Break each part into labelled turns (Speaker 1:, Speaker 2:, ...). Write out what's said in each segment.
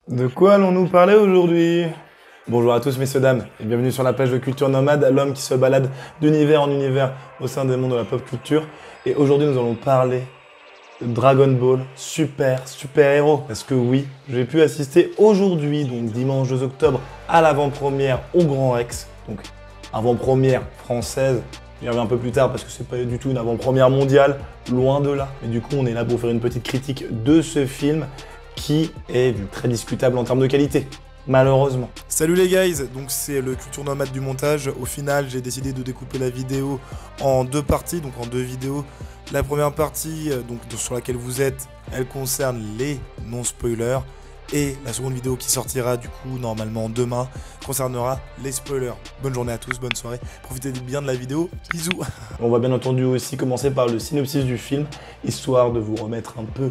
Speaker 1: De quoi allons-nous parler aujourd'hui? Bonjour à tous messieurs dames et bienvenue sur la page de Culture Nomade, l'homme qui se balade d'univers en univers au sein des mondes de la pop culture. Et aujourd'hui nous allons parler de Dragon Ball super héros. Parce que oui, j'ai pu assister aujourd'hui, donc dimanche 2 octobre, à l'avant-première au Grand Rex. Donc avant-première française. J'y reviens un peu plus tard parce que c'est pas du tout une avant-première mondiale, loin de là. Mais du coup on est là pour faire une petite critique de ce film qui est très discutable en termes de qualité. Malheureusement.
Speaker 2: Salut les guys, donc c'est le Culture Nomade du montage. Au final, j'ai décidé de découper la vidéo en deux parties, donc en deux vidéos. La première partie, sur laquelle vous êtes, elle concerne les non-spoilers. Et la seconde vidéo qui sortira du coup normalement demain concernera les spoilers. Bonne journée à tous, bonne soirée, profitez bien de la vidéo, bisous.
Speaker 1: On va bien entendu aussi commencer par le synopsis du film, histoire de vous remettre un peu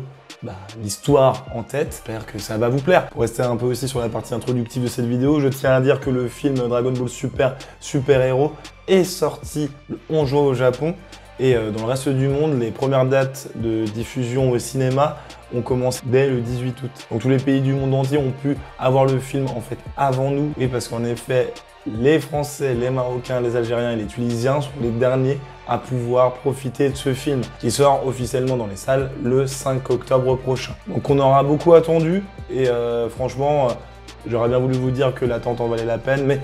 Speaker 1: l'histoire en tête. J'espère que ça va vous plaire. Pour rester un peu aussi sur la partie introductive de cette vidéo, je tiens à dire que le film Dragon Ball Super Héros est sorti le 11 juin au Japon. Et dans le reste du monde, les premières dates de diffusion au cinéma ont commencé dès le 18 août. Donc tous les pays du monde entier ont pu avoir le film en fait avant nous. Et parce qu'en effet, les Français, les Marocains, les Algériens et les Tunisiens sont les derniers à pouvoir profiter de ce film qui sort officiellement dans les salles le 5 octobre prochain. Donc on aura beaucoup attendu et franchement, j'aurais bien voulu vous dire que l'attente en valait la peine, mais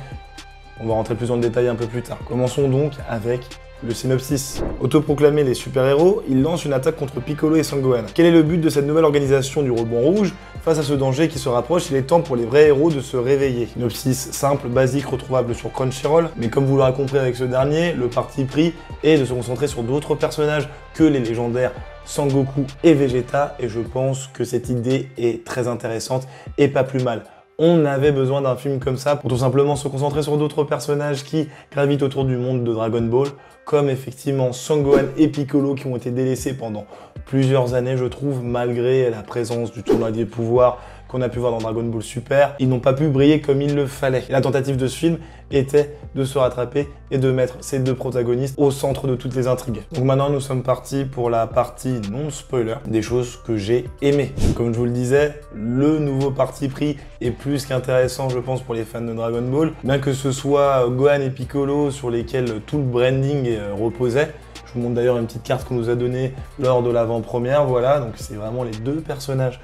Speaker 1: on va rentrer plus dans le détail un peu plus tard. Commençons donc avec le synopsis. Autoproclamés les super-héros, ils lancent une attaque contre Piccolo et Sangohan. Quel est le but de cette nouvelle organisation du Rebond Rouge? Face à ce danger qui se rapproche, il est temps pour les vrais héros de se réveiller. Synopsis simple, basique, retrouvable sur Crunchyroll, mais comme vous l'aurez compris avec ce dernier, le parti pris est de se concentrer sur d'autres personnages que les légendaires Sangoku et Vegeta, et je pense que cette idée est très intéressante et pas plus mal. On avait besoin d'un film comme ça pour tout simplement se concentrer sur d'autres personnages qui gravitent autour du monde de Dragon Ball, comme effectivement Sangohan et Piccolo qui ont été délaissés pendant plusieurs années, je trouve, malgré la présence du tournoi des pouvoirs qu'on a pu voir dans Dragon Ball Super. Ils n'ont pas pu briller comme il le fallait. Et la tentative de ce film était de se rattraper et de mettre ces deux protagonistes au centre de toutes les intrigues. Donc maintenant, nous sommes partis pour la partie non-spoiler, des choses que j'ai aimées. Comme je vous le disais, le nouveau parti pris est plus qu'intéressant, je pense, pour les fans de Dragon Ball. Bien que ce soit Gohan et Piccolo sur lesquels tout le branding reposait. Je vous montre d'ailleurs une petite carte qu'on nous a donnée lors de l'avant-première, voilà. Donc c'est vraiment les deux personnages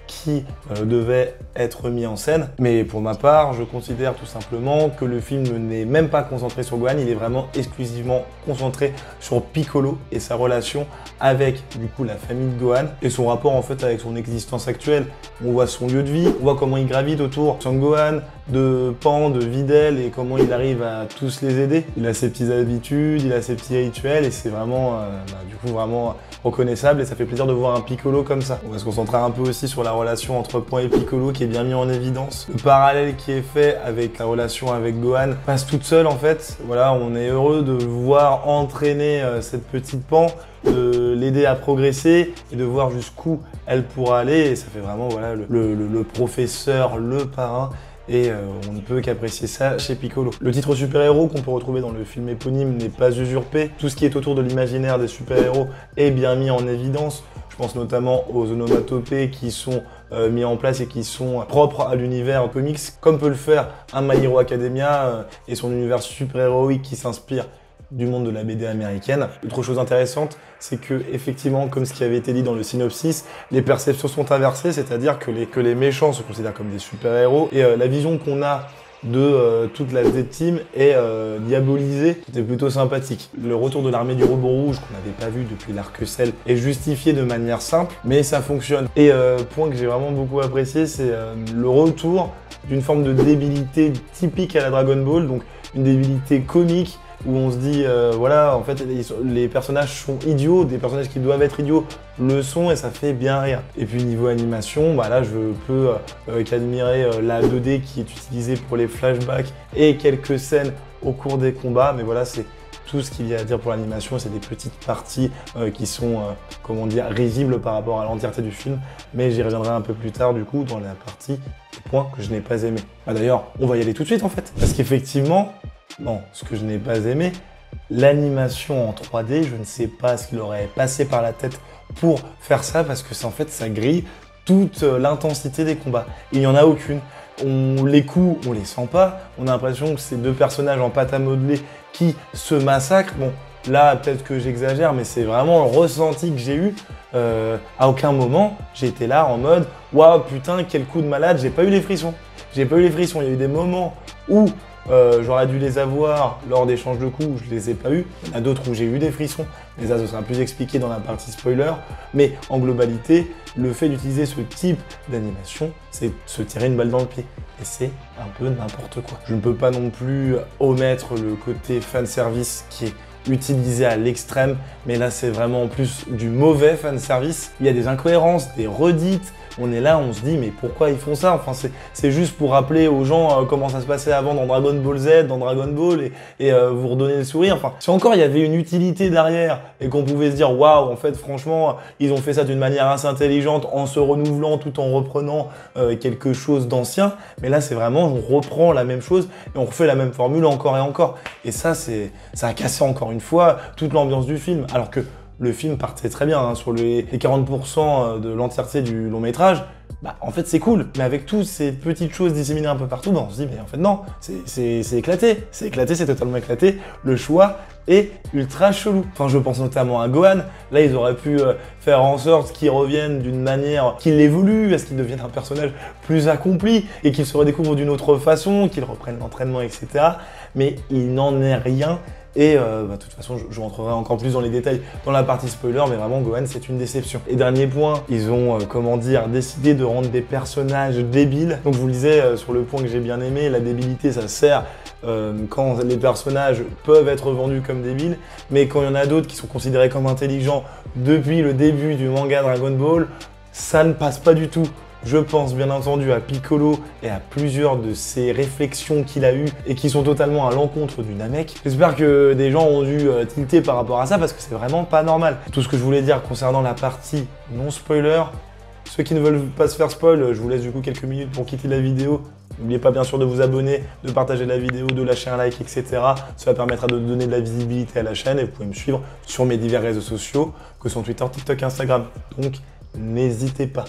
Speaker 1: qui devait être mis en scène. Mais pour ma part, je considère tout simplement que le film n'est même pas concentré sur Gohan, il est vraiment exclusivement concentré sur Piccolo et sa relation avec du coup la famille de Gohan et son rapport en fait avec son existence actuelle. On voit son lieu de vie, on voit comment il gravite autour de Son Gohan, de Pan, de Videl et comment il arrive à tous les aider. Il a ses petites habitudes, il a ses petits rituels et c'est vraiment du coup vraiment reconnaissable et ça fait plaisir de voir un Piccolo comme ça. On va se concentrer un peu aussi sur la relation entre Pan et Piccolo qui est bien mis en évidence. Le parallèle qui est fait avec la relation avec Gohan passe toute seule en fait. Voilà, on est heureux de voir entraîner cette petite Pan, de l'aider à progresser et de voir jusqu'où elle pourra aller et ça fait vraiment voilà, le professeur, le parrain. Et on ne peut qu'apprécier ça chez Piccolo. Le titre super-héros qu'on peut retrouver dans le film éponyme n'est pas usurpé. Tout ce qui est autour de l'imaginaire des super-héros est bien mis en évidence. Je pense notamment aux onomatopées qui sont mis en place et qui sont propres à l'univers comics, comme peut le faire un My Hero Academia et son univers super-héroïque qui s'inspire du monde de la BD américaine. Autre chose intéressante, c'est que effectivement, comme ce qui avait été dit dans le synopsis, les perceptions sont inversées, c'est-à-dire que les méchants se considèrent comme des super-héros et la vision qu'on a de toute la Z-Team est diabolisée. C'était plutôt sympathique. Le retour de l'armée du Rebond Rouge, qu'on n'avait pas vu depuis l'Arc Cell, est justifié de manière simple, mais ça fonctionne. Et point que j'ai vraiment beaucoup apprécié, c'est le retour d'une forme de débilité typique à la Dragon Ball, donc une débilité comique, où on se dit, voilà, en fait, les personnages sont idiots, des personnages qui doivent être idiots le sont et ça fait bien rire. Et puis niveau animation, là, je peux qu'admirer la 2D qui est utilisée pour les flashbacks et quelques scènes au cours des combats, mais voilà, c'est tout ce qu'il y a à dire pour l'animation, c'est des petites parties qui sont, comment dire, risibles par rapport à l'entièreté du film, mais j'y reviendrai un peu plus tard, du coup, dans la partie points que je n'ai pas aimé. D'ailleurs, on va y aller tout de suite, en fait, parce qu'effectivement, bon, ce que je n'ai pas aimé, l'animation en 3D, je ne sais pas ce qu'il aurait passé par la tête pour faire ça, parce que en fait, ça grille toute l'intensité des combats. Il n'y en a aucune. Les coups, on les sent pas. On a l'impression que c'est deux personnages en pâte à modeler qui se massacrent. Bon, là, peut-être que j'exagère, mais c'est vraiment le ressenti que j'ai eu. À aucun moment, j'ai été là en mode « Waouh, putain, quel coup de malade !» J'ai pas eu les frissons. J'ai pas eu les frissons. Il y a eu des moments où j'aurais dû les avoir lors d'échanges de coups, je les ai pas eu. Il y en a d'autres où j'ai eu des frissons, mais ça, ce sera plus expliqué dans la partie spoiler. Mais en globalité, le fait d'utiliser ce type d'animation, c'est se tirer une balle dans le pied. Et c'est un peu n'importe quoi. Je ne peux pas non plus omettre le côté fanservice qui est utilisé à l'extrême, mais là c'est vraiment en plus du mauvais fanservice. Il y a des incohérences, des redites. On est là, on se dit mais pourquoi ils font ça? Enfin c'est juste pour rappeler aux gens comment ça se passait avant dans Dragon Ball Z, dans Dragon Ball et vous redonner le sourire. Enfin, si encore il y avait une utilité derrière et qu'on pouvait se dire waouh, en fait franchement ils ont fait ça d'une manière assez intelligente en se renouvelant tout en reprenant quelque chose d'ancien. Mais là c'est vraiment on reprend la même chose et on refait la même formule encore et encore. Et ça a cassé encore une fois toute l'ambiance du film. Alors que le film partait très bien hein, sur les 40% de l'entièreté du long métrage. Bah, en fait, c'est cool. Mais avec toutes ces petites choses disséminées un peu partout, bah, on se dit, mais en fait, non, c'est éclaté. C'est éclaté, c'est totalement éclaté. Le choix est ultra chelou. Enfin, je pense notamment à Gohan. Là, ils auraient pu faire en sorte qu'il revienne d'une manière qu'il évolue, à ce qu'il devienne un personnage plus accompli et qu'il se redécouvre d'une autre façon, qu'il reprenne l'entraînement, etc. Mais il n'en est rien. Et de toute façon, je rentrerai encore plus dans les détails dans la partie spoiler, mais vraiment, Gohan, c'est une déception. Et dernier point, ils ont, décidé de rendre des personnages débiles. Donc, je vous le disais, sur le point que j'ai bien aimé, la débilité, ça sert quand les personnages peuvent être vendus comme débiles, mais quand il y en a d'autres qui sont considérés comme intelligents depuis le début du manga Dragon Ball, ça ne passe pas du tout. Je pense bien entendu à Piccolo et à plusieurs de ses réflexions qu'il a eues et qui sont totalement à l'encontre du Namek. J'espère que des gens ont dû tilter par rapport à ça parce que c'est vraiment pas normal. Tout ce que je voulais dire concernant la partie non spoiler, ceux qui ne veulent pas se faire spoil, je vous laisse du coup quelques minutes pour quitter la vidéo. N'oubliez pas bien sûr de vous abonner, de partager la vidéo, de lâcher un like, etc. Cela permettra de donner de la visibilité à la chaîne et vous pouvez me suivre sur mes divers réseaux sociaux que sont Twitter, TikTok et Instagram. Donc n'hésitez pas.